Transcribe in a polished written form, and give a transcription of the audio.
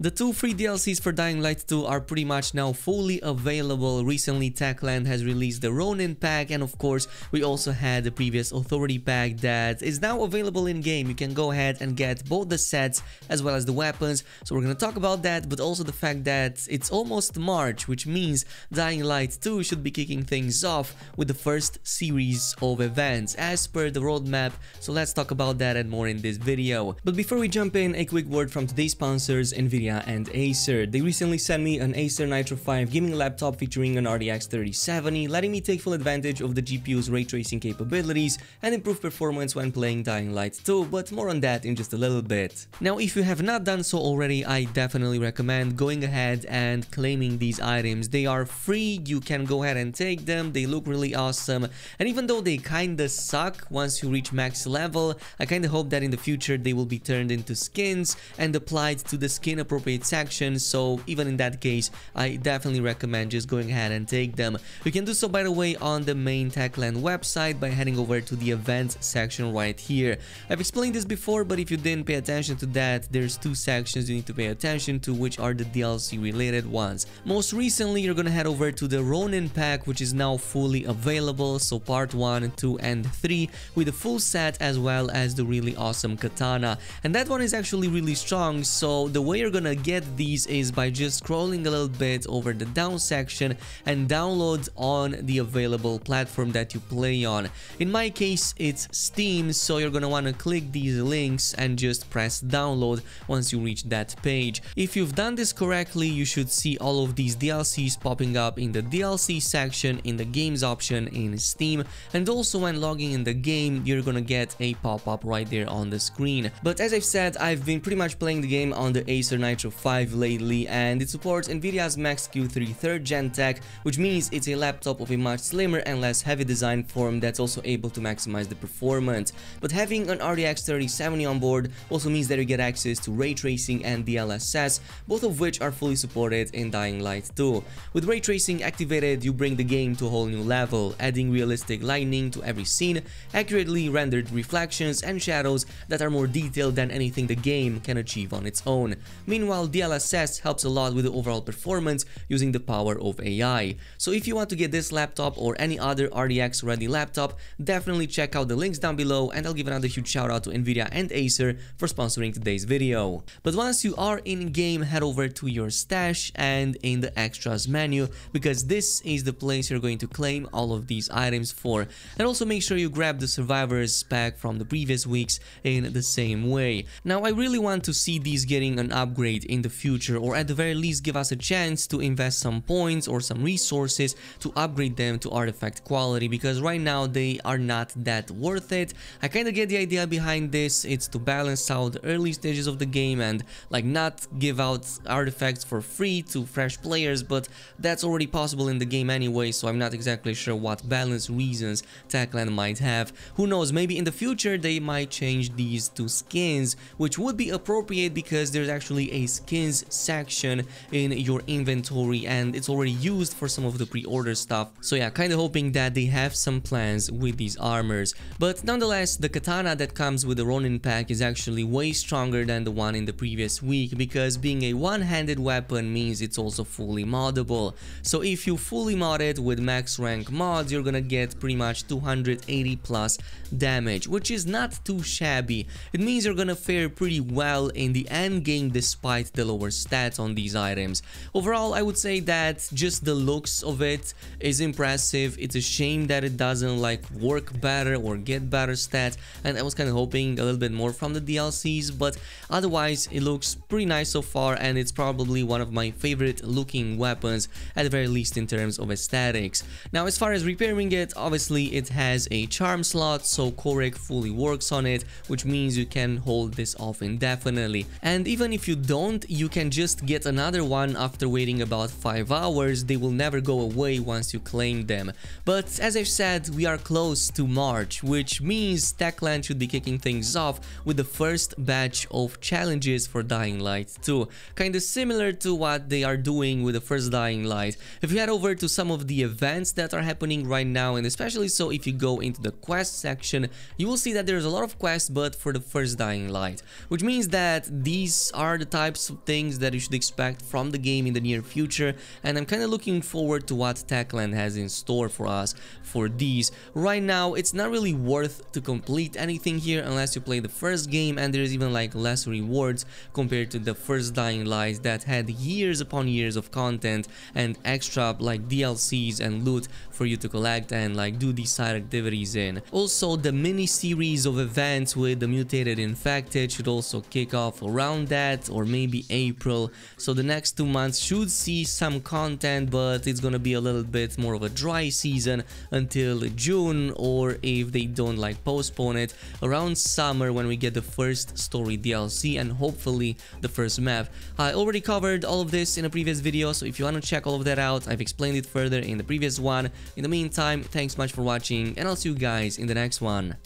The two free DLCs for Dying Light 2 are pretty much now fully available. Recently, Techland has released the Ronin pack, and of course, we also had the previous Authority pack that is now available in-game. You can go ahead and get both the sets as well as the weapons. So we're gonna talk about that, but also the fact that it's almost March, which means Dying Light 2 should be kicking things off with the first series of events as per the roadmap. So let's talk about that and more in this video. But before we jump in, a quick word from today's sponsors, Nvidia and Acer. They recently sent me an Acer Nitro 5 gaming laptop featuring an RTX 3070, letting me take full advantage of the GPU's ray tracing capabilities and improve performance when playing Dying Light 2, but more on that in just a little bit. Now, if you have not done so already, I definitely recommend going ahead and claiming these items. They are free, you can go ahead and take them, they look really awesome, and even though they kinda suck once you reach max level, I kinda hope that in the future they will be turned into skins and applied to the skin appropriate section. So even in that case, I definitely recommend just going ahead and take them. You can do so, by the way, on the main Techland website by heading over to the events section right here. I've explained this before, but if you didn't pay attention to that, there's two sections you need to pay attention to, which are the DLC related ones. Most recently, you're gonna head over to the Ronin pack, which is now fully available, so part 1, 2 and 3 with the full set as well as the really awesome Katana, and that one is actually really strong. So the way you're gonna get these is by just scrolling a little bit over the down section and download on the available platform that you play on. In my case, it's Steam, so you're gonna want to click these links and just press download once you reach that page. If you've done this correctly, you should see all of these DLCs popping up in the DLC section in the games option in Steam, and also when logging in the game, you're gonna get a pop-up right there on the screen. But as I've said, I've been pretty much playing the game on the Acer Nitro 5 lately, and it supports Nvidia's Max-Q3 3rd Gen tech, which means it's a laptop of a much slimmer and less heavy design form that's also able to maximize the performance. But having an RTX 3070 on board also means that you get access to ray tracing and DLSS, both of which are fully supported in Dying Light 2. With ray tracing activated, you bring the game to a whole new level, adding realistic lighting to every scene, accurately rendered reflections and shadows that are more detailed than anything the game can achieve on its own. Meanwhile, DLSS helps a lot with the overall performance using the power of AI. So if you want to get this laptop or any other RTX ready laptop, definitely check out the links down below, and I'll give another huge shout out to Nvidia and Acer for sponsoring today's video. But once you are in game, head over to your stash and in the extras menu, because this is the place you're going to claim all of these items for. And also make sure you grab the survivors pack from the previous weeks in the same way. Now, I really want to see these getting an upgrade in the future, or at the very least give us a chance to invest some points or some resources to upgrade them to artifact quality, because right now they are not that worth it. I kind of get the idea behind this. It's to balance out the early stages of the game and like not give out artifacts for free to fresh players, but that's already possible in the game anyway, so I'm not exactly sure what balance reasons Techland might have. Who knows, maybe in the future they might change these to skins, which would be appropriate because there's actually a skins section in your inventory and it's already used for some of the pre-order stuff. So yeah, kind of hoping that they have some plans with these armors. But nonetheless, the Katana that comes with the Ronin pack is actually way stronger than the one in the previous week, because being a one-handed weapon means it's also fully moddable. So if you fully mod it with max rank mods, you're gonna get pretty much 280 plus damage, which is not too shabby. It means you're gonna fare pretty well in the end game despite the lower stats on these items. Overall, I would say that just the looks of it is impressive. It's a shame that it doesn't like work better or get better stats, and I was kind of hoping a little bit more from the DLCs, but otherwise it looks pretty nice so far, and it's probably one of my favorite looking weapons, at the very least in terms of aesthetics. Now, as far as repairing it, obviously it has a charm slot, so Korek fully works on it, which means you can hold this off indefinitely. And even if you don't, you can just get another one after waiting about 5 hours. They will never go away once you claim them. But as I've said, we are close to March, which means Techland should be kicking things off with the first batch of challenges for Dying Light 2, kinda similar to what they are doing with the first Dying Light. If you head over to some of the events that are happening right now, and especially so if you go into the quest section, you will see that there's a lot of quests but for the first Dying Light, which means that these are the type types of things that you should expect from the game in the near future, and I'm kind of looking forward to what Techland has in store for us for these. Right now, it's not really worth to complete anything here unless you play the first game, and there's even like less rewards compared to the first Dying Light that had years upon years of content and extra like DLCs and loot for you to collect and like do these side activities in. Also, the mini series of events with the mutated infected should also kick off around that, or maybe April. So the next 2 months should see some content, but it's gonna be a little bit more of a dry season until June, or if they don't like postpone it, around summer when we get the first story DLC and hopefully the first map. I already covered all of this in a previous video, so if you want to check all of that out, I've explained it further in the previous one. In the meantime, thanks much for watching, and I'll see you guys in the next one.